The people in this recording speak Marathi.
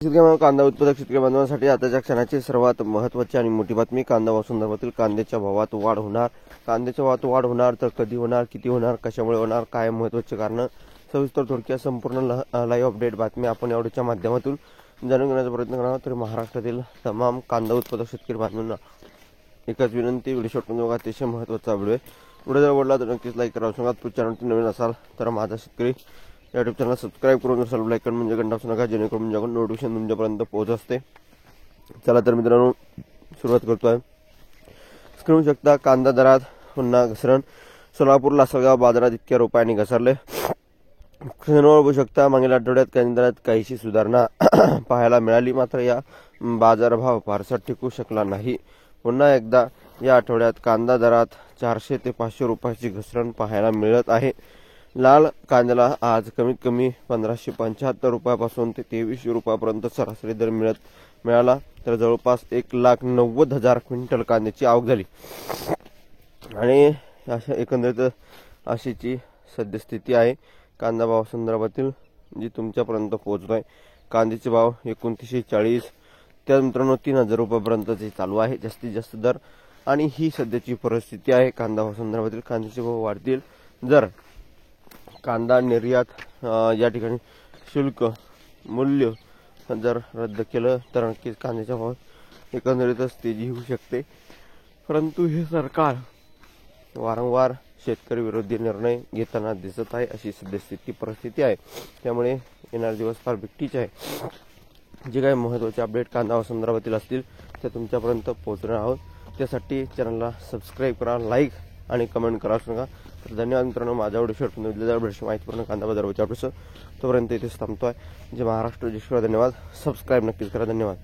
शेतकरी कांदा उत्पादक शेतकरी बांधवांसाठी आताच्या क्षणाची सर्वात महत्त्वाची आणि मोठी बातमी. कांदा संदर्भातील कांद्याच्या भावात वाढ होणार. कांद्याच्या भावात वाढ होणार तर कधी होणार, किती होणार, कशामुळे होणार, काय महत्त्वाचे कारण, सविस्तर थोडक्यात संपूर्ण लाईव्ह अपडेट बातमी आपण यावरच्या माध्यमातून जाणून घेण्याचा प्रयत्न करणार. तर महाराष्ट्रातील तमाम कांदा उत्पादक शेतकरी बांधवांना एकच विनंती, व्हिडिओ शॉर्टमध्ये बघा, अतिशय महत्त्वाचा व्हिडिओ आहे. व्हिडिओ जर आवडला तर नक्कीच लाईक करा. सांगा तू चॅनलवरती नवीन असाल तर माझा शेतकरी यूट्यूब चॅनल सबस्क्राईब करून असाल, लाईक करून म्हणजे घंटा असू नका, जेणेकरून म्हणजे नोटिफिकेशन तुमच्यापर्यंत पोहोच असते. चला तर मित्रांनो सुरुवात करतोय. स्क्रीन शकता कांदा दरात पुन्हा घसरण. सोलापूर लासलगाव बाजारात इतक्या रुपयांनी घसरले. स्क्रीनवर बघू शकता मागील आठवड्यात कांदा दरात काहीशी सुधारणा पाहायला मिळाली, मात्र या बाजारभाव फारसा टिकू शकला नाही. पुन्हा एकदा या आठवड्यात कांदा दरात 400 ते 500 रुपयाची घसरण पाहायला मिळत आहे. लाल कांद्याला आज कमीत कमी 1575 रुपयापासून ते 2300 रुपयापर्यंत सरासरी दर मिळाला. तर जवळपास 1,90,000 क्विंटल कांद्याची आवक झाली आणि अशा एकंदरीत अशीची सद्यस्थिती आहे. कांदा भाव संदर्भातील जी तुमच्यापर्यंत पोहोचतोय. कांद्याचे भाव 2940 त्या मित्रांनो 3000 रुपयापर्यंतचे चालू आहे जास्तीत जास्त दर, आणि ही सध्याची परिस्थिती आहे. कांदा भाव संदर्भातील कांद्याचे भाव वाढतील जर कांदा निर्यात या ठिकाणी शुल्क मूल्य जर रद्द केलं तर नक्कीच कांद्याच्या भावात एकंदरीतच तेजी होऊ शकते. परंतु हे सरकार वारंवार शेतकरी विरोधी निर्णय घेताना दिसत आहे, अशी सद्यस्थिती परिस्थिती आहे. त्यामुळे येणारे दिवस फार बिकटीचे आहे. जे काही महत्त्वाचे अपडेट कांदा संदर्भातील असतील ते तुमच्यापर्यंत पोहोचणार आहोत. त्यासाठी चॅनलला सबस्क्राईब करा, लाईक आणि कमेंट करा सांगा. तर धन्यवाद मित्रांनो. माझ्या व्हिडिओ शॉर्ट माहितीपूर्ण कांदा बाजार विचारतो. तोपर्यंत इथेच थांबतोय. जे महाराष्ट्र धन्यवाद. सबस्क्राईब नक्कीच करा. धन्यवाद.